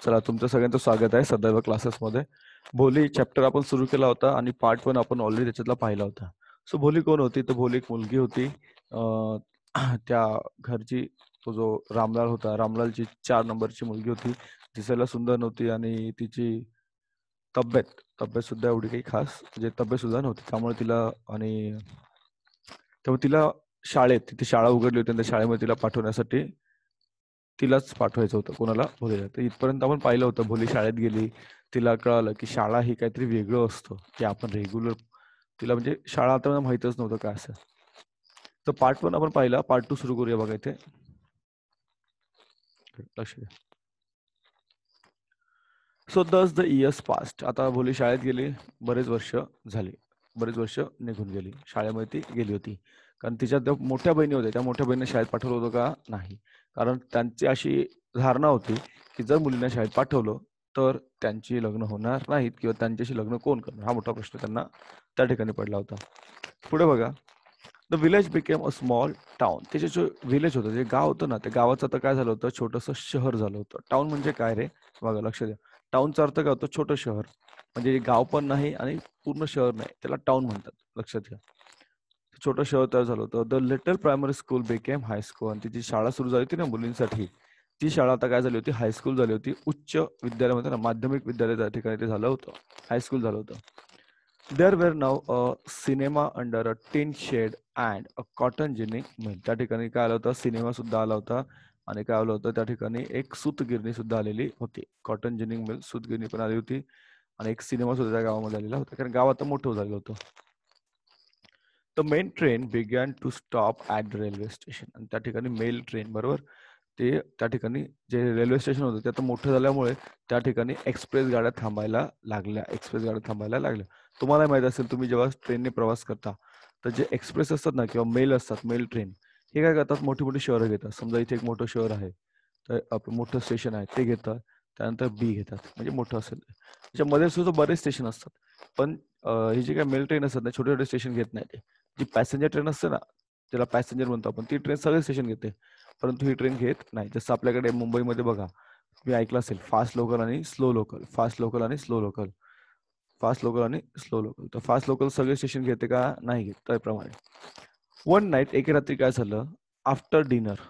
चला, तुमचं सगळ्यांचं स्वागत आहे सदैव क्लासेसमध्ये. भोली चॅप्टर आपण सुरू केला होता आणि पार्ट 1 आपण ऑलरेडी त्याच्यातला पाहिला होता. सो भोली कोण होती? तर भोली एक मुलगी होती. अ, त्या घरची तो जो रामलाल होता, रामलालची 4 नंबरची मुलगी होती. दिसायला सुंदर नव्हती आणि तिची तब्येत तब्येतसुद्धा एवढी काही खास म्हणजे तब्येतसुद्धा नव्हती. त्यामुळे तिला आणि तेव्हा तिला तिथे शाळा उघडली होती आणि त्या शाळेमध्ये तिला पाठवण्यासाठी तिलाच पाठवायचं होतं. कोणाला? भोलीला. तर इथपर्यंत आपण पाहिलं होतं. भोली शाळेत गेली. तिला कळालं, की शाळा ही काहीतरी वेगळं असतं, की आपण रेग्युलर तिला म्हणजे शाळा आता मला माहीतच नव्हतं काय असं. तर पार्ट 1 आपण पाहिला. पार्ट 2 सुरू करूया बघा इथे. लक्ष द्या. सो दस द इयर्स पास्ट. आता भोली शाळेत गेली. बरेच वर्ष झाली. बरेच वर्ष निघून गेली. शाळेमध्ये ती गेली होती. कारण तिच्या त्या मोठ्या बहिणी होत्या. त्या मोठ्या बहिणीला शाळेत पाठवलं होतं का? नाही. कारण त्यांची अशी धारणा होती, की जर मुलींना शाळेत पाठवलं, तर त्यांची लग्न होणार नाहीत किंवा त्यांच्याशी लग्न कोण करणार? हा मोठा प्रश्न त्यांना त्या ठिकाणी पडला होता. पुढे बघा. The village became a small town. त्याचे जे विलेज होतं, जे गाव होतं ना, त्या गावाचं आता काय झालं होतं, छोटंसं शहर झालं होतं. टाउन म्हणजे काय रे? बघा लक्ष द्या. टाउनचा अर्थ काय होतो? छोटं शहर. म्हणजे गाव पण नाही आणि पूर्ण शहर नाही. त्याला टाउन म्हणतात. लक्षात घ्या. छोटं शहर तयार झालं होतं. The little primary school became high school. आणि ती जी शाळा सुरू झाली होती ना मुलींसाठी, ती शाळा आता काय झाली होती? हायस्कूल झाली होती. उच्च विद्यालय म्हणतात ना, माध्यमिक विद्यालय त्या ठिकाणी ते झालं होतं. हायस्कूल झालं होतं. There were now a cinema under a tin shed and a cotton ginning mill. त्या ठिकाणी काय आलं होतं? सिनेमा सुद्धा आला होता आणि काय आलं होतं? त्या ठिकाणी एक सूतगिरणी सुद्धा आलेली होती. कॉटन जिनिंग मिल, सूतगिरणी पण आली होती आणि एक सिनेमा सुद्धा त्या गावामध्ये आलेला होता. कारण गाव आता मोठं झालेलं होतं. The main train began to stop at the railway station. आणि त्या ठिकाणी मेल ट्रेन बरोबर ते त्या ठिकाणी जे रेल्वे स्टेशन होतं ते आता मोठं झाल्यामुळे त्या ठिकाणी एक्सप्रेस गाड्या थांबायला लागल्या. एक्सप्रेस गाड्या थांबायला लागल्या. तुम्हाला माहीत असेल, तुम्ही जेव्हा ट्रेनने प्रवास करता, तर जे एक्सप्रेस असतात ना किंवा मेल असतात, मेल ट्रेन, हे काय करतात? मोठी-मोठी शहरं घेतात. समजा इथे एक मोठं शहर आहे, तर आपलं मोठं स्टेशन आहे ते घेतात. त्यानंतर बी घेतात. म्हणजे मोठं असेल. त्याच्यामध्ये सुद्धा बरेच स्टेशन असतात. पण हे जे काही मेल ट्रेन असतात ना, छोटे-छोटे स्टेशन घेत नाही ते. जी पॅसेंजर ट्रेन असते ना, त्याला पॅसेंजर म्हणतो आपण, ती ट्रेन सगळे स्टेशन घेते. परंतु ही ट्रेन घेत नाही. जसं आपल्याकडे मुंबईमध्ये बघा, तुम्ही ऐकलं असेल फास्ट लोकल आणि स्लो लोकल, फास्ट लोकल आणि स्लो लोकल, फास्ट लोकल आणि स्लो लोकल. तर फास्ट लोकल सगळे स्टेशन घेते का? नाही घेत. त्याप्रमाणे वन नाईट, एके रात्री काय झालं? आफ्टर डिनर,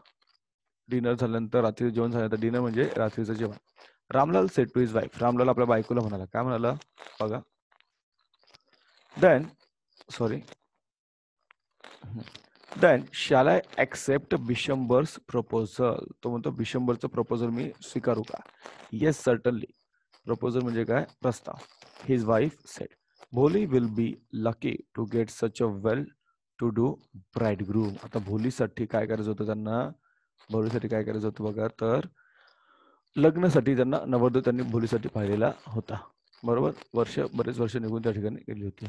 डिनर झाल्यानंतर, रात्री जेवण झाल्यानंतर, डिनर म्हणजे रात्रीचं जेवण. Ramlal said to his wife. Ramlal आपल्या बायकोला म्हणाला. काय म्हणाला? बघा. Then sorry then shall I accept Bishambar's proposal. तो म्हणतो बिशंबरचं प्रपोजल मी स्वीकारू का? Yes certainly. प्रपोजल म्हणजे काय? प्रस्ताव. His wife said Bholi will be lucky to get such a well to do bridegroom. आता भोलीसाठी काय करायचं होतं त्यांना? भोलीसाठी काय करायचं होतं बघा, तर लग्नासाठी त्यांना नवरदेव त्यांनी भोलीसाठी पाहिलेला होता. बरोबर? बरेच वर्ष निघून त्या ठिकाणी गेली होती.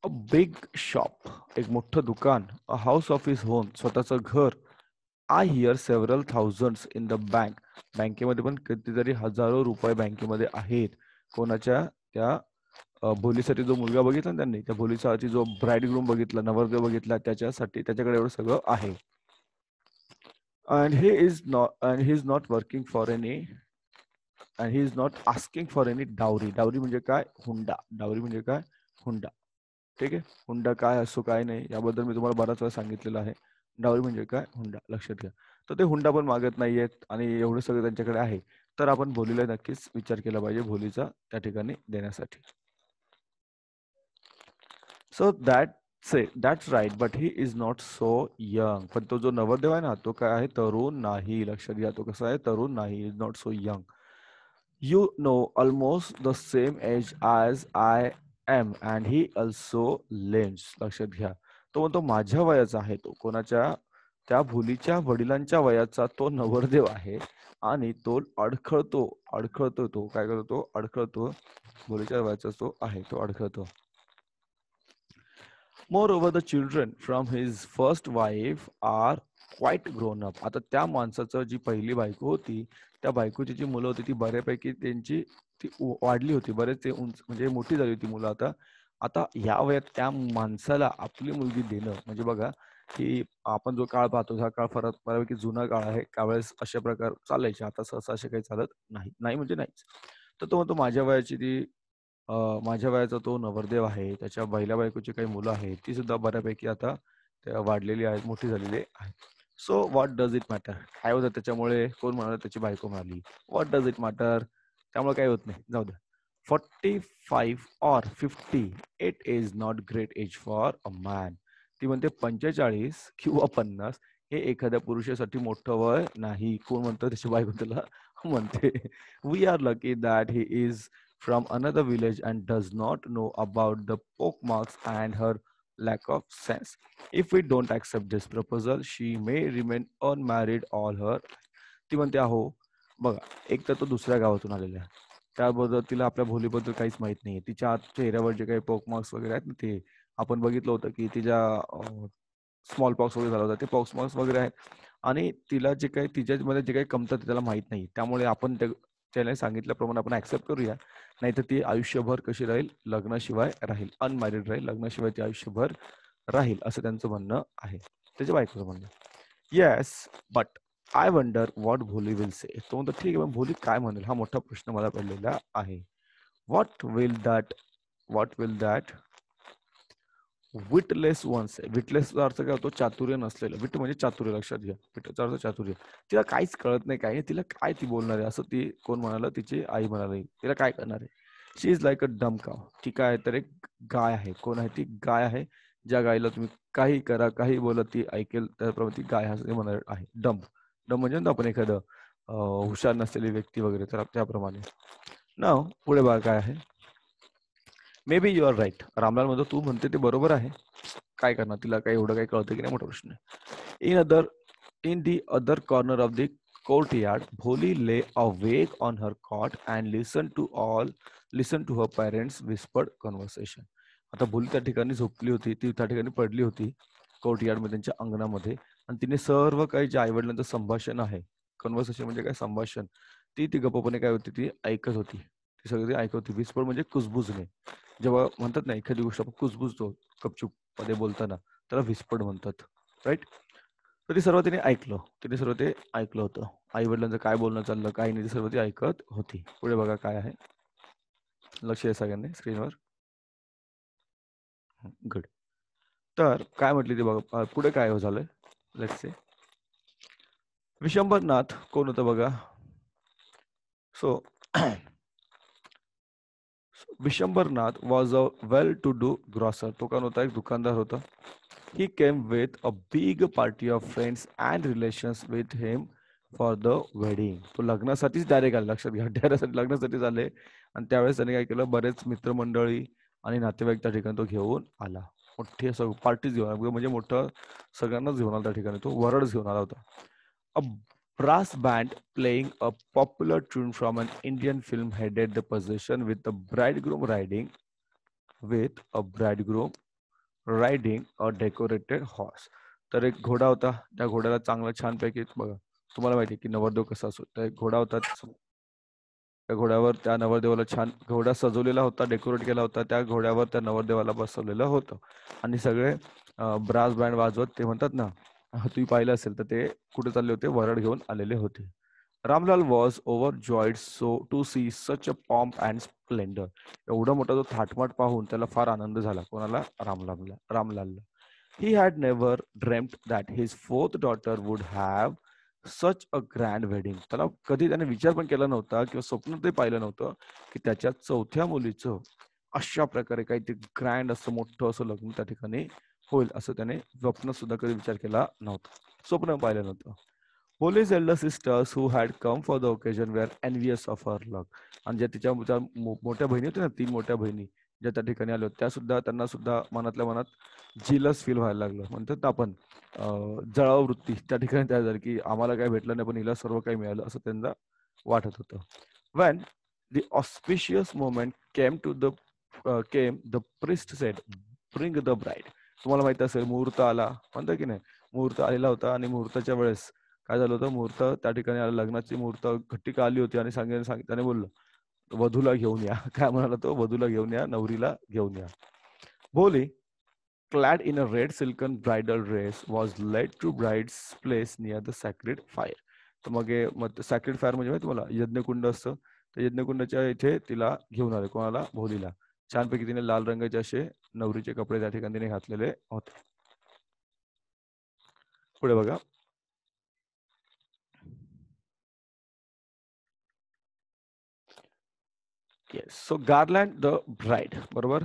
अ बिग शॉप, एक मोठं दुकान. अ हाऊस ऑफ हिज होम, स्वतःचं घर. I hear several thousands in the bank. बँकेमध्ये पण कितीतरी हजारो रुपये बँकेमध्ये आहेत. कोणाच्या? त्या भोलीसाठी जो मुलगा बघितला ना त्यांनी, त्या भोलीसाठी जो ब्राईडग्रूम बघितला, नवरदेव बघितला, त्याच्यासाठी त्याच्याकडे एवढं सगळं आहे. And he is not working for any and he is not asking for any dowry. Dowry म्हणजे काय? हुंडा. डावरी म्हणजे काय? हुंडा. ठीक आहे. हुंडा काय असो काय नाही याबद्दल मी तुम्हाला बराच वेळा सांगितलेलं आहे. डावरी म्हणजे काय? हुंडा. लक्षात घ्या. तर ते हुंडा पण मागत नाहीयेत आणि एवढं सगळं त्यांच्याकडे आहे. तर आपण भोलीला नक्कीच विचार केला पाहिजे भोलीचा त्या ठिकाणी देण्यासाठी. So that's right but he is not so young. पण तो जो नवरदेव आहे ना, तो काय आहे? तरुण नाही. लक्षात घ्या. तो कसा आहे? तरुण नाही. Is not so young. You know almost the same age as I am and he also lens. लक्षात घ्या. तो म्हणतो माझ्या वयाचा आहे तो. कोणाच्या? त्या भोलीच्या वडिलांच्या वयाचा तो नवरदेव आहे आणि तो अडखळतो तो. काय करतो? अडखळतो. भोलीच्या वयाचा तो आहे. तो अडखळतो. Moreover, the children from his first wife are quite grown up. आता त्या माणसाचं जी पहिली बायको होती, त्या बायकोची जी मुलं होती ती बऱ्यापैकी त्यांची ती वाढली होती. बरेच ते उंच म्हणजे मोठी झाली होती मुलं आता. आता ह्या वयात त्या माणसाला आपली मुलगी देणं म्हणजे बघा, की आपण जो काळ पाहतो हा काळ फार बऱ्यापैकी जुना काळ आहे. त्यावेळेस अशा प्रकार चालायचे. आता सहसा असे काही चालत नाही. नाही म्हणजे नाहीच. तर तो म्हणतो माझ्या वयाची ती माझ्या वयाचा तो नवरदेव आहे. त्याच्या पहिल्या बायकोची काही मुलं आहेत. ती सुद्धा बऱ्यापैकी आता वाढलेली आहेत, मोठी झालेली आहेत. So what does it matter? काय होतं त्याच्यामुळे? कोण म्हणालं त्याची बायको म्हणाली. What does it matter? त्यामुळे काही होत नाही. जाऊ द्या. 45 or 50 it is not great age for a man. ती म्हणते 45 किंवा 50 हे एखाद्या पुरुषासाठी मोठं वय नाही. कोण म्हणतं? त्याची बायको त्याला म्हणते. We are lucky that he is from another village and does not know about the pockmarks and her lack of sense. If we don't accept this proposal, she may remain unmarried all her. ती म्हणते अहो बघा, एक तर तो दुसऱ्या गावातून आलेला आहे. त्याबद्दल तिला आपल्या भोलीबद्दल काहीच माहित नाहीये. तिच्या चेहऱ्यावर जे काही पोकमार्क्स वगैरे आहेत ना, ते आपण बघितलं होतं की तिच्या स्मॉल पॉक्स वगैरे झाला होता. ते पॉक्स मार्क्स वगैरे आहेत आणि तिला जे काही तिच्यामध्ये जे काही कमतरता त्याला माहित नाही. त्यामुळे आपण त्याने सांगितल्याप्रमाणे आपण ऍक्सेप्ट करूया. नाहीतर ती आयुष्यभर कशी राहील? लग्नाशिवाय राहील. अनमॅरिड राहील. लग्नाशिवाय ती आयुष्यभर राहील असं त्यांचं म्हणणं आहे. त्याच्या बायकोचं म्हणणं. Yes, but I wonder what भोली विल से. तो म्हणतो ठीक आहे, मग भोली काय म्हणेल? हा मोठा प्रश्न मला पडलेला आहे. What will that witless ones. विटलेसचा अर्थ काय होतो? चातुर्य नसलेलं. विट म्हणजे चातुर्य, लक्षात घ्या. विटचा अर्थ चातुर्य. तिला काहीच कळत नाही, काय तिला काय ती बोलणार आहे असं ती कोण म्हणालं? तिची आई म्हणाली. तिला काय करणार आहे? शी इज लाईक अ डम काव. ती काय आहे तर एक गाय आहे. कोण आहे ती? गाय आहे. ज्या गायीला तुम्ही काही करा, काही बोला ती ऐकेल, त्याप्रमाणे ती गाय असं म्हणणार आहे. डम. डम म्हणजे ना आपण एखादं हुशार नसलेली व्यक्ती वगैरे, तर त्याप्रमाणे. नाव पुढे बघा काय आहे. Maybe you are right. Ramlal म्हणतो तू म्हणते ते बरोबर आहे. काय करणार? तिला काही एवढं काही कळतं की नाही? मोठा प्रश्न आहे. In the other corner of the courtyard, Bholi lay awake on her cot and listened to her parents' whispered conversation. आता भोली त्या ठिकाणी झोपली होती, ती त्या ठिकाणी पडली होती कोर्टयार्ड मध्ये, त्यांच्या अंगणामध्ये, आणि तिने सर्व काही जे आईवडिलांचं संभाषण आहे, कन्व्हर्सेशन म्हणजे काय? संभाषण, ती गप्पपणे काय होती? ती ऐकत होती. ती सगळी ऐकत होती. विस्पर म्हणजे कुजबुजणे. जेव्हा म्हणतात ना एखादी गोष्ट आपण कुजबुजतो गपचूप मध्ये बोलताना, त्याला व्हिस्पर्ड म्हणतात. राईट? तर ते सर्व तिने ऐकलं. तिने सर्व ते ऐकलं होतं. आई वडिलांचं काय बोलणं चाललं, काही नाही, सर्व ती ऐकत होती. पुढे बघा काय आहे. लक्ष आहे सगळ्यांनी स्क्रीनवर. गुड. तर काय म्हटली ती बघा. पुढे काय झालंय? Let's say. विशंभरनाथ कोण होतं बघा. So Vishambharnath was a well to do grocer. तो कोण होता? एक दुकानदार होता. He came with a big party of friends and relations with him for the wedding. तो लग्नासाठीच डायरेक्ट आला. लक्षात घ्या. डायरेक्ट लग्नासाठी झाले. आणि त्यावेळेस त्याने काय केलं? बरेच मित्रमंडळी आणि नातेवाईक त्या ठिकाणी तो घेऊन आला. मोठी असं पार्टीज घेऊन आला. म्हणजे मोठं सगळ्यांनाच घेऊन आला त्या ठिकाणी. तो वरडच घेऊन आला होता. A brass band playing a popular tune from an Indian film headed the procession with the bridegroom riding a decorated horse. तर एक घोडा होता. त्या घोड्याला चांगला छानपैकी बघा, तुम्हाला माहिती आहे की नवरदेव कसा असतो. तर एक घोडा होता. त्या घोड्यावर त्या नवरदेवाला छान घोडा सजवलेला होता, डेकोरेट केला होता. त्या घोड्यावर त्या नवरदेवाला बसवलेलं होतं आणि सगळे ब्रास बँड वाजवत, ते म्हणतात ना, तुम्ही पाहिलं असेल तर ते कुठे चालले होते? वरड घेऊन आलेले होते. Ramlal was overjoyed to see such a pomp and splendour. एवढा मोठा तो थाटमाट पाहून त्याला फार आनंद झाला. कोणाला? रामलालला. He had never dreamt that his fourth daughter would have such a grand wedding. त्याला कधी त्याने विचार पण केला नव्हता किंवा स्वप्न ते पाहिलं नव्हतं की त्याच्या चौथ्या मुलीचं अशा प्रकारे काहीतरी ग्रँड असं मोठं असं लग्न त्या ठिकाणी होईल, असं त्याने स्वप्न सुद्धा कधी विचार केला नव्हता. स्वप्न पाहिलं नव्हतं. Poli's elder sisters who had come for the occasion were envious of her luck. आणि ज्या तिच्या मोठ्या बहिणी होत्या ना, 3 मोठ्या बहिणी ज्या त्या ठिकाणी आल्या होत्या, त्या सुद्धा त्यांना सुद्धा मनातल्या मनात जिलस फील व्हायला लागलं. म्हणतात ना आपण जळाव वृत्ती त्या ठिकाणी तयार झाली की आम्हाला काय भेटलं नाही पण हिला सर्व काही मिळालं, असं त्यांना वाटत होतं. When the auspicious moment came, the priest said, "Bring the bride." तुम्हाला माहिती असेल मुहूर्त आला, म्हणतात की नाही, मुहूर्त आलेला होता आणि मुहूर्ताच्या वेळेस काय झालं होतं? मुहूर्त त्या ठिकाणी आलं, लग्नाची मुहूर्त घट्टिका आली होती आणि त्याने बोललं वधूला घेऊन या. काय म्हणाला तो? वधूला घेऊन या, नवरीला घेऊन या. भोली clad in a red silken bridal dress, was led to bride's place near the sacred fire. तर मग सॅक्रेड फायर म्हणजे माहिती तुम्हाला यज्ञकुंड असतं. तर यज्ञकुंडाच्या इथे तिला घेऊन आले, कोणाला? भोलीला. छानपैकी तिने लाल रंगाचे असे नवरीचे कपडे त्या ठिकाणी तिने घातलेले होते. पुढे बघा. Yes. So garland the bride, बरोबर.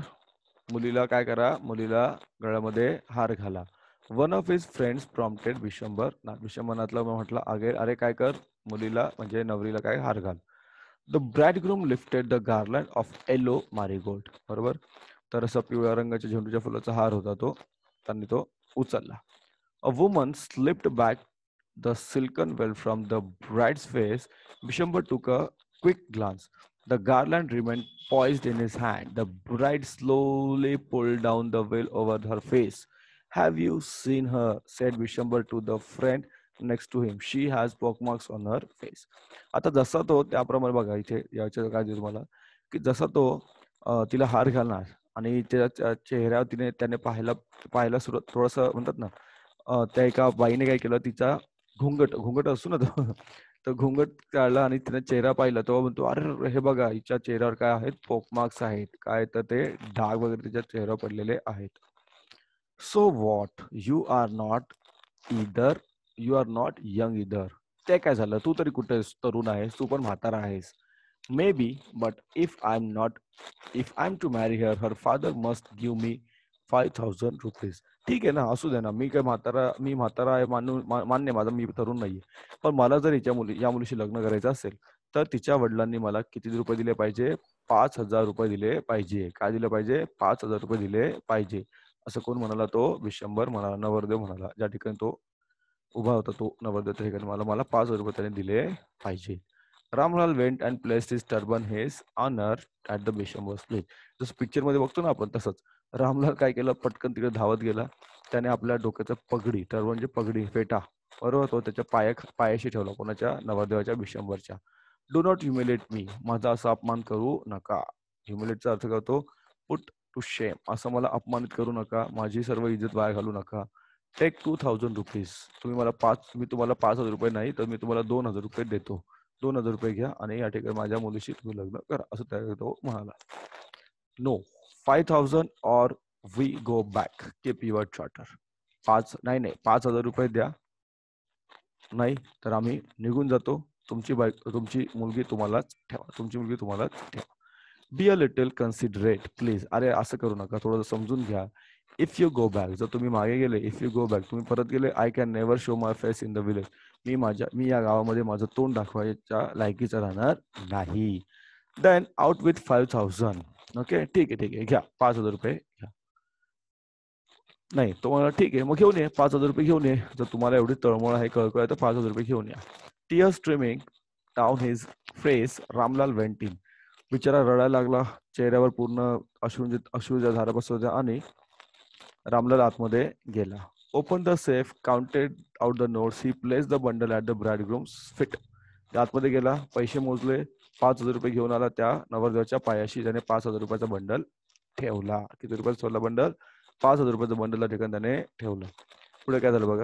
मुलीला काय करा, मुलीला गळ्यामध्ये हार घाला. One of his friends prompted Vishambar. विशंबरनाथला म्हटलं अरे काय कर, मुलीला म्हणजे नवरीला काय हार घाल. The bridegroom lifted the garland of yellow marigold, बरोबर. तर असं पिवळ्या रंगाच्या झेंडूच्या फुलाचा हार होता तो, त्यांनी तो उचलला. A woman slipped back the silken veil from the bride's face. Vishamba took a quick glance. The garland remained poised in his hand. The bride slowly pulled down the veil over her face. Have you seen her? Said Vishamba to the friend next to him. She has pockmarks on her face. आता जसा तो त्याप्रमाणे बघा इथे याच्या काय दिसतं तुम्हाला की जसा तो तिला हार घालणार आणि त्याच्या चेहऱ्यावर त्याने पाहायला सुरुवात थोडंसं म्हणतात ना, त्या एका बाईने काय केलं, तिचा घुंगट असतो ना तो, तर घुंगट काढला आणि तिने चेहरा पाहिला, तेव्हा म्हणतो अरे हे बघा हिच्या चेहऱ्यावर काय आहेत, पोकमार्क्स आहेत, काय तर ते डाग वगैरे तिच्या चेहऱ्यावर पडलेले आहेत. So what, you are not young either. ते काय झालं, तू तरी कुठे तरुण आहेस, तू पण म्हातारा आहेस. Maybe, but if I am to marry her father must give me 5,000 rupees. ठीक आहे ना, असू दे ना, मी म्हातारा आहे, मान्य माझा, मी तरुण नाहीये. पण मला जर या मुलीशी लग्न करायचं असेल तर तिच्या वडिलांनी मला किती रुपये दिले पाहिजे? 5,000 रुपये दिले पाहिजे. काय दिलं पाहिजे? 5,000 रुपये दिले पाहिजे. असं कोण म्हणाला? तो विशंबर म्हणाला, नवरदेव म्हणाला. ज्या ठिकाणी तो उभा होता तो नवरदेव, त्या ठिकाणी मला 5,000 रुपये त्याने दिले पाहिजे. Ramlal went and placed his turban his honour at the Vishambar's place. जसं पिक्चर मध्ये बघतो ना आपण, तसंच रामलाल काय केलं, पटकन तिकडे धावत गेला. त्याने आपल्या डोक्याचं पगडी, टर्बन म्हणजे पगडी, फेटा, बरोबर, तो त्याच्या पायाशी ठेवला. कोणाच्या? नवरदेवाच्या, विशंबरच्या. डू नॉट ह्युमिलेट मी, माझा असा अपमान करू नका. ह्युमिलेटचा अर्थ करतो पुट टू शेम, असं मला अपमानित करू नका, माझी सर्व इज्जत वाया घालू नका. Take 2,000 rupees. मी तुम्हाला 5,000 रुपये नाही तर मी तुम्हाला 2,000 रुपये देतो. 2,000 रुपये घ्या आणि या ठिकाणी माझ्या मुलीशी तुम्ही लग्न करा, असं त्या तो म्हणाला. No, 5,000 or we go back. Keep your charter. नाही 5,000 रुपये द्या, नाही तर आम्ही निघून जातो. तुमची मुलगी तुम्हालाच ठेवा. Be a little considerate please. अरे असं करू नका, थोडं समजून घ्या. इफ यू गो बॅक, जर तुम्ही मागे गेले, इफ यू गो बॅक, तुम्ही परत गेले, I can never show my face in the village. मी या गावामध्ये माझं तोंड दाखवायच्या लायकीचं राहणार नाही. Then out with 5,000. ओके, ठीक आहे, घ्या 5,000 रुपये घ्या. नाही, तो मला ठीक आहे, मग घेऊन ये 5,000 रुपये घेऊन ये. जर तुम्हाला एवढी तळमळ आहे, कळकळ आहे, तर 5,000 रुपये घेऊन या. Tears streaming down his face, Ramlal went in. बिचारा रडायला लागला, चेहऱ्यावर पूर्ण अश्रूच्या धारा बसवल्या आणि रामलाल आतमध्ये गेला. Open the safe, counted out the notes, he place the bundle at the bridegroom's feet. आतमध्ये गेला, पैसे मोजले, 5,000 रुपये घेऊन आला. त्या नवरदेवाच्या पायाशी त्याने 5,000 रुपयाचा बंडल ठेवला. किती रुपयाचा ठेवला बंडल? 5,000 रुपयाचं बंडल त्या ठिकाणी त्याने ठेवलं. पुढे काय झालं बघा.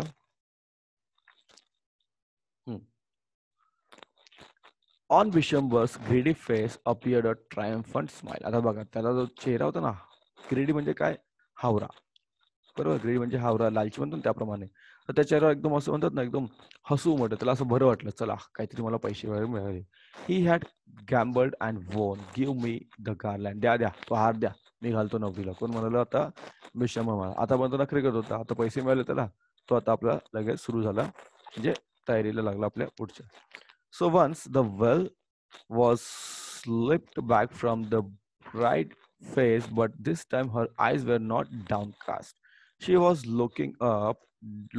On Vishambar's greedy face appeared a triumphant smile. आता बघा, त्याला जो चेहरा होता ना, ग्रेडी म्हणजे काय? हावरा, बरोबर. ग्रेडी म्हणजे हावरा, लालची म्हणतो ना, त्याप्रमाणे. तर त्या चेहऱ्यावर एकदम असं म्हणतात ना, एकदम हसू उमटलं. त्याला असं बरं वाटलं, चला काहीतरी मला पैसे वगैरे मिळाले. He had gambled and won. Give me the garland. द्या, तो हार द्या, मी घालतो नवरीला. कोण म्हणाला? आता विशंबर म्हणाला. आतापर्यंत नखरे करत होता, आता पैसे मिळाले त्याला, तो आता आपला लगेच सुरू झाला, म्हणजे तयारीला लागला आपल्या पुढच्या. So once the well was slipped back from the bright face, but this time her eyes were not downcast. She was looking up,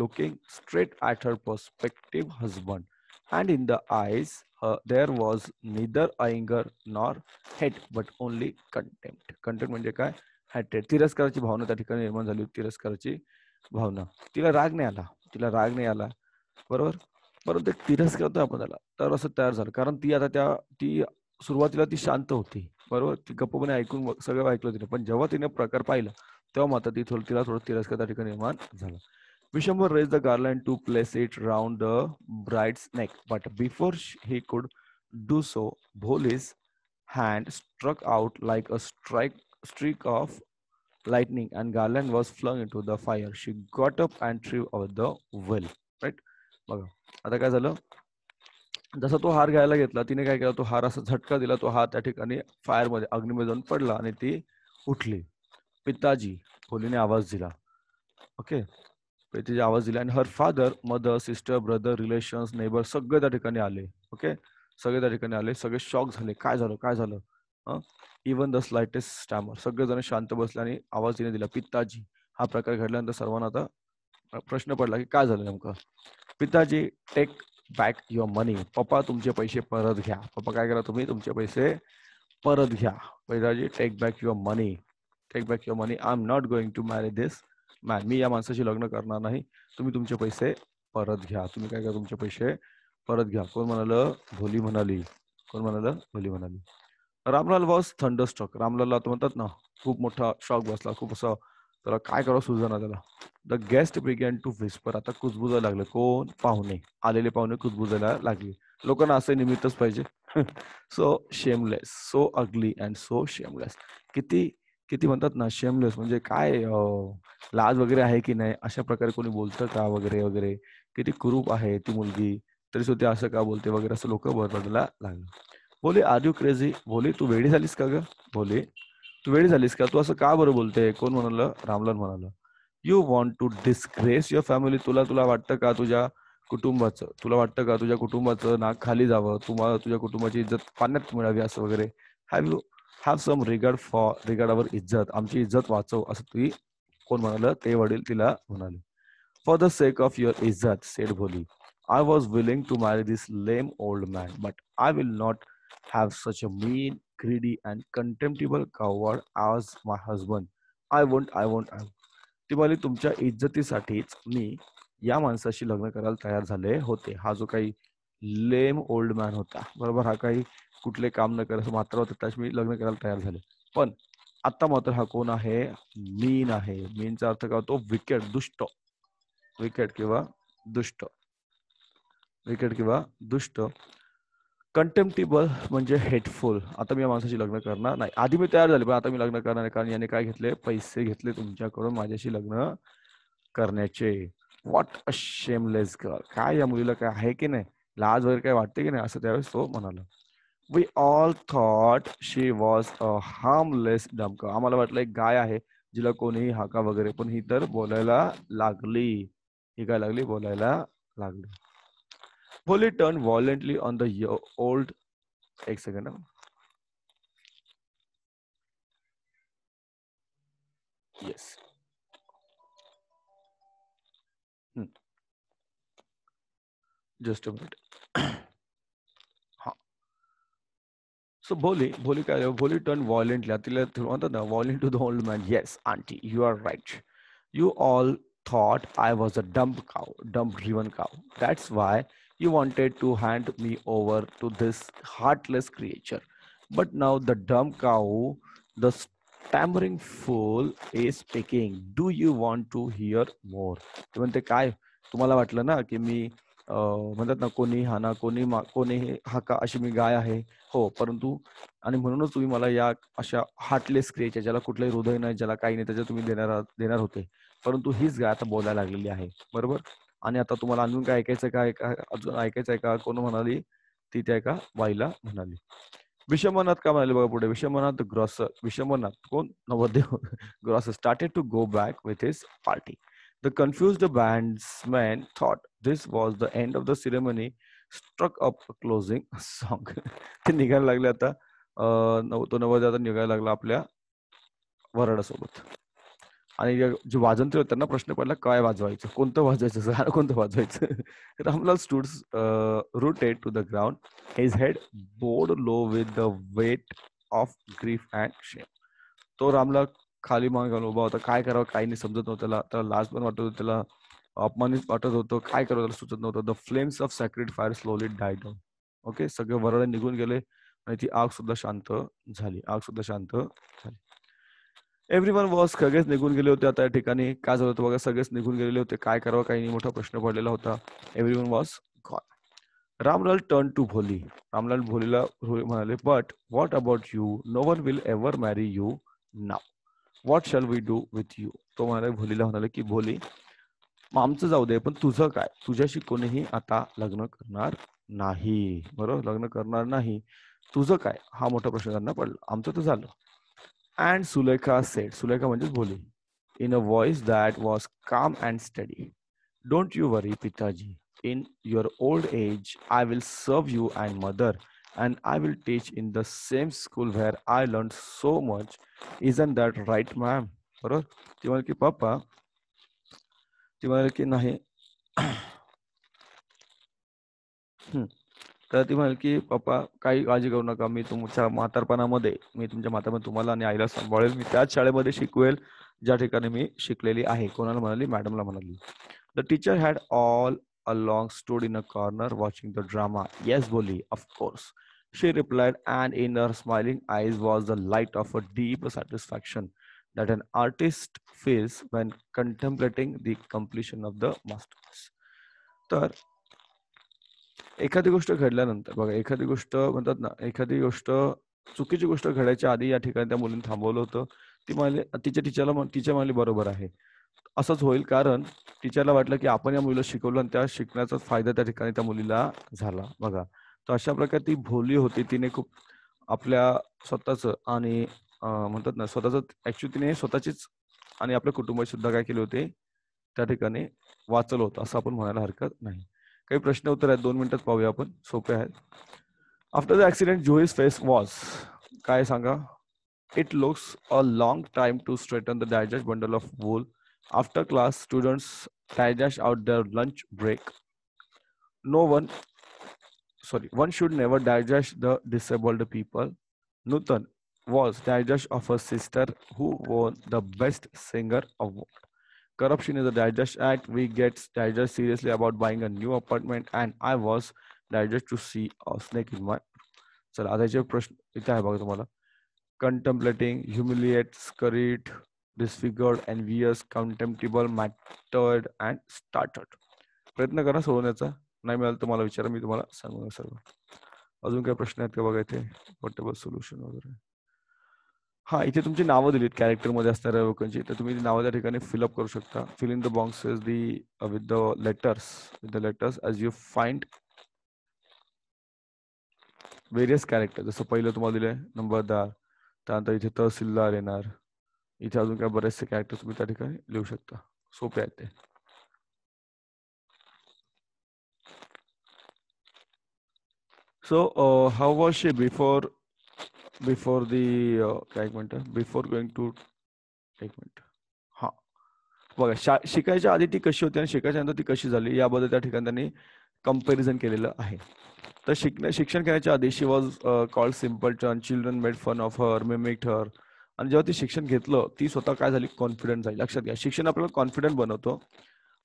looking straight at her prospective husband, and in the eyes there was neither anger nor hate, but only contempt. Contempt म्हणजे काय? Hatred. तिरस्काराची भावना त्या ठिकाणी निर्माण झाली. तिरस्काराची भावना. तिला राग नाही आला, बरोबर. परंतु एक तिरस्कार होता आपण त्याला, तर असं तयार झालं. कारण ती सुरुवातीला ती शांत होती, बरोबर. ती गप्पपणे ऐकून सगळं ऐकलं तिने. पण जेव्हा तिने प्रकार पाहिला, तेव्हा मात्र तिला थोडं तिरस्कार त्या ठिकाणी निर्माण झाला. Vishwambar raised the garland to place it round the bride's neck, but before he could do so, Bholi's hand struck out like a streak of lightning, and garland was flung into the fire. She got up and threw out the well. Right? बघा आता काय झालं, जसा तो हार घ्यायला घेतला, तिने काय केला, तो हार असा झटका दिला, तो हार त्या ठिकाणी फायर मध्ये अग्नीमध्ये जाऊन पडला आणि ती उठली. पिताजी, भोलीने आवाज दिला. ओके, तिचे आवाज दिला आणि her father, mother, sister, brother, relations, neighbour सगळे त्या ठिकाणी आले. ओके, सगळे त्या ठिकाणी आले, सगळे शॉक झाले, काय झालं काय झालं. इवन द स्लाइटेस्ट स्टॅमर, सगळेजण शांत बसले आणि आवाज तिने दिला, पिताजी. हा प्रकार घडल्यानंतर सर्वांना आता प्रश्न पडला की काय झालं नेमकं. पिताजी, टेक बॅक युअर मनी. पप्पा तुमचे पैसे परत घ्या. पप्पा काय करा, तुम्ही तुमचे पैसे परत घ्या. Pitaji, take back your money. Take back your money. I am not going to marry this man. मी या माणसाशी लग्न करणार नाही. तुम्ही तुमचे पैसे परत घ्या. तुम्ही काय करा, तुमचे पैसे परत घ्या. कोण म्हणाल? भोली म्हणाली. कोण म्हणाल? भोली म्हणाली. Ramlal was thunderstruck. रामलालला आता म्हणतात ना, खूप मोठा शॉक बसला, खूप असं त्याला काय करावं सुचना त्याला. The guest began to whisper. आता कुजबुजायला लागले. कोण? पाहुणे. आलेले पाहुणे कुजबुजायला लागले. लोकांना असे निमित्तच पाहिजे. So shameless, so ugly and so shameless. किती किती म्हणतात ना, शेमलेस म्हणजे काय, लाज वगैरे आहे की नाही, अशा प्रकारे कोणी बोलतं का वगैरे वगैरे. किती कुरूप आहे ती मुलगी, तरी सुद्धा असं का बोलते वगैरे, असं लोक बदलायला लागले. बोले, आर यू क्रेझी. बोले, तू वेडी झालीस का ग. बोले, तू वेडी झालीस का, तू असं का बरं बोलते. कोण म्हणाल? रामलाल म्हणाला. You want to disgrace your family. तुला वाटतं का तुझ्या कुटुंबाचं, तुला वाटतं का तुझ्या कुटुंबाचं नाक खाली जावं, तुम्हाला तुझ्या कुटुंबाची इज्जत पाण्यात मिळावी असं वगैरे. हॅव सम रिगार्ड अवर इज्जत. आमची इज्जत वाचव असं ती कोण म्हणाल? ते वडील तिला म्हणाले. For the sake of your izzat, said Bholi, I was willing to marry this lame old man, but I will not have such a mean, greedy and contemptible coward as my husband. I won't. ती म्हणाली, तुमच्या इज्जतीसाठीच मी या माणसाशी लग्न करायला तयार झाले होते. हा जो काही लेम ओल्ड मॅन होता, बरोबर, हा काही कुठले काम न करत मात्र होता, त्याशी मी लग्न करायला तयार झाले. पण आता मात्र हा कोण आहे? मीन आहे. मीनचा अर्थ काय होतो? विकेट, दुष्ट. विकेट किंवा दुष्ट. विकेट किंवा दुष्ट. कंटेम्प्टिबल म्हणजे हेटफुल. आता मी या माणसाशी लग्न करणार नाही. आधी मी तयार झाले, पण आता मी लग्न करणार नाही, कारण याने काय घेतले? पैसे घेतले तुमच्याकडून माझ्याशी लग्न करण्याचे. What a shameless girl. काय या मुलीला काय आहे की नाही, लाज वगैरे काय वाटते की नाही, असं त्यावेळेस तो म्हणाला. We all thought she was a harmless dumb. आम्हाला वाटलं एक गाय आहे जिला कोणीही हाका वगैरे, पण ही तर बोलायला लागली. ही काय लागली? बोलायला लागली. Polly turned violently on the old. एक second. Yes. Just a minute. हा. सो भोली काय, भोली टर्न व्हायलेंटली, तिला म्हणतात ना, violent to the old man. Yes aunty, you are right. You all thought I was a dumb driven cow. That's why you wanted to hand me over to this heartless creature. But now the dumb cow, the stammering fool is speaking. Do you want to hear more? ते म्हणते, काय तुम्हाला वाटलं ना की मी म्हणतात ना, कोणी हाना, कोणी हाका अशी मी गाय आहे. हो, परंतु आणि म्हणूनच तुम्ही मला या अशा हार्टलेस क्रिएचर, ज्याला कुठलंही हृदय नाही, ज्याला काही नाही, त्याच्या तुम्ही देणार होते. परंतु हीच गाय आता बोलायला लागलेली आहे. बरोबर. आणि आता तुम्हाला अजून काय ऐकायचं का? अजून ऐकायचं आहे का? कोण म्हणाली? ती त्या एका बाईला म्हणाली. विषमनाथ का म्हणाले बघा पुढे. विषमनाथ कोण? नवरदेव. Grocer started to go back with his party. The confused bandsman thought this was the end of the ceremony, struck up closing song. ते निघायला लागले आता. तो नवरदेव आता निघायला लागला आपल्या वराडासोबत. आणि जे वाजंत्री होते त्यांना प्रश्न पडला, काय वाजवायचं, कोणतं वाजवायचं, गाणं कोणतं वाजवायचं. Ramlal stood rooted to the ground, his head bowed low with the weight of grief and shame. तो रामलाल खाली मान घालून उभा होता. काय करावं काही नाही समजत नव्हतं त्याला. त्याला लाज पण वाटत होती, त्याला अपमानित वाटत होतं. काय करावं त्याला सुचत नव्हतं. The flames of sacred fire slowly died down. Okay, सगळे वरळे निघून गेले आणि ती आग सुद्धा शांत झाली. आग सुद्धा शांत झाली. एव्हरीवन वॉज, सगळेच निघून गेले होते. आता या ठिकाणी काय झालं होतं बघा, सगळेच निघून गेलेले होते. काय करावं काही नाही, मोठा प्रश्न पडलेला होता. Everyone was gone. Ramlal turn to Bholi. Ramlal भोलीला म्हणाले, but what about you? No one will ever marry you now. What shall we do with you? तो म्हणाले, भोलीला म्हणाले की भोली, मग आमचं जाऊ दे, पण तुझं काय? तुझ्याशी कोणीही आता लग्न करणार नाही. बरोबर, लग्न करणार नाही. तुझं काय? हा मोठा प्रश्न त्यांना पडला. आमचं तर झालं. अँड सुलेखा सेड, सुलेखा म्हणजेच भोली, in a voice that was calm and steady, don't you worry, Pitaji. In your old age, I will serve you and mother, and I will teach in the same school where I learned so much. Isn't that right, ma'am? बरोबर. ती म्हणाली की पप्पा, ती म्हणाली की नाही. तर ती म्हणाली की पप्पा काही काळजी करू नका, मी तुमच्या म्हातारपणामध्ये, मी तुमच्या म्हातारपणात तुम्हाला आणि आईला सांभाळेल. मी त्याच शाळेमध्ये शिकवेल ज्या ठिकाणी मी शिकलेली आहे. कोणाला म्हणाली? मॅडमला म्हणाली. The teacher had all along stood in a corner watching the drama. Yes, Boli, of course, she replied, and in her smiling eyes was the light of a deep satisfaction that an artist feels when contemplating the completion of the masterpiece. तर एखादी गोष्ट घडल्यानंतर बघा, एखादी गोष्ट म्हणतात ना, एखादी गोष्ट चुकीची गोष्ट घडायच्या आधी या ठिकाणी त्या मुलीने थांबवलं होतं. ती म्हणाली, तिच्या टीचरला म्हणाली बरोबर आहे. असंच होईल, कारण टीचरला वाटलं की आपण या मुलीला शिकवलं आणि त्या शिकण्याचा फायदा त्या ठिकाणी त्या मुलीला झाला. बघा, तर अशा प्रकारे ती भोली होती. तिने खूप आपल्या स्वतःचं आणि म्हणतात ना, स्वतःचं ऍक्च्युली तिने स्वतःचीच आणि आपल्या कुटुंबाची सुद्धा काय केले होते, त्या ठिकाणी वाचलं होतं, असं आपण म्हणायला हरकत नाही. काही प्रश्न उत्तर आहेत, 2 मिनिटात पाहूया आपण, सोपे आहेत. After the accident Juhi's face was, काय सांगा? It looks a long time to straighten the digest bundle of wool. After class, students digest out their lunch break. No one, sorry, one should never digest the disabled people. Nutan was digest of her sister who won the Best Singer Award. Corruption is a digest act. We get digest seriously about buying a new apartment, and I was digest to see a snake in my. चला, आता याचे प्रश्न इथे आहे बघा तुम्हाला. Contemplating, humiliate, scurried, disfigured, envious, contemptible, mattered, and started. प्रयत्न करा सोडवण्याचा. नाही मिळालं तर मला विचारा, मी तुम्हाला सांगू सर्व. अजून काही प्रश्न आहेत का बघा इथे? पोर्टेबल सोल्युशन वगैरे. हा, इथे तुमची नावं दिलीत कॅरेक्टर मध्ये असणाऱ्या लोकांची, तर तुम्ही नावं त्या ठिकाणी फिलअप करू शकता. Fill in the boxes with the letters as you find various character. जसं पहिलं तुम्हाला दिलंय नंबरदार, त्यानंतर इथे तहसीलदार येणार. इथे अजून काय बरेचसे कॅरेक्टर तुम्ही त्या ठिकाणी लिहू शकता. सोपे आहेत ते. So how was she before the काय एक मिनिट, बिफोर गोइंग टू, एक मिनिट. हा बघा, शिकायच्या आधी ती कशी होती आणि शिकायच्या नंतर ती कशी झाली याबद्दल त्या ठिकाणी त्यांनी कंपॅरिझन केलेलं आहे. तर शिक्षण घेण्याच्या आधी she was called simpleton, children made fun of her, mimicked her. आणि जेव्हा ती शिक्षण घेतलं, ती स्वतः काय झाली? कॉन्फिडंट झाली. लक्षात घ्या, शिक्षण आपल्याला कॉन्फिडंट बनवतो.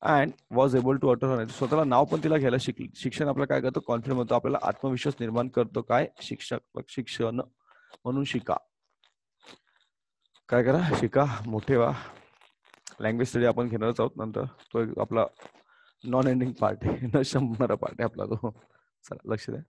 And was able to utter her, स्वतःला नाव पण तिला घ्यायला शिकली. शिक्षण आपल्याला काय करतं? कॉन्फिडंट बनवतो, आपल्याला आत्मविश्वास निर्माण करतो. काय? शिक्षण म्हणून शिका. काय करा? शिका, मोठे व्हा. लँग्वेज स्टडी आपण घेणारच आहोत नंतर. तो एक आपला नॉन एंडिंग पार्ट आहे, न संपणारा पार्ट आहे आपला तो. चला, लक्ष द्या.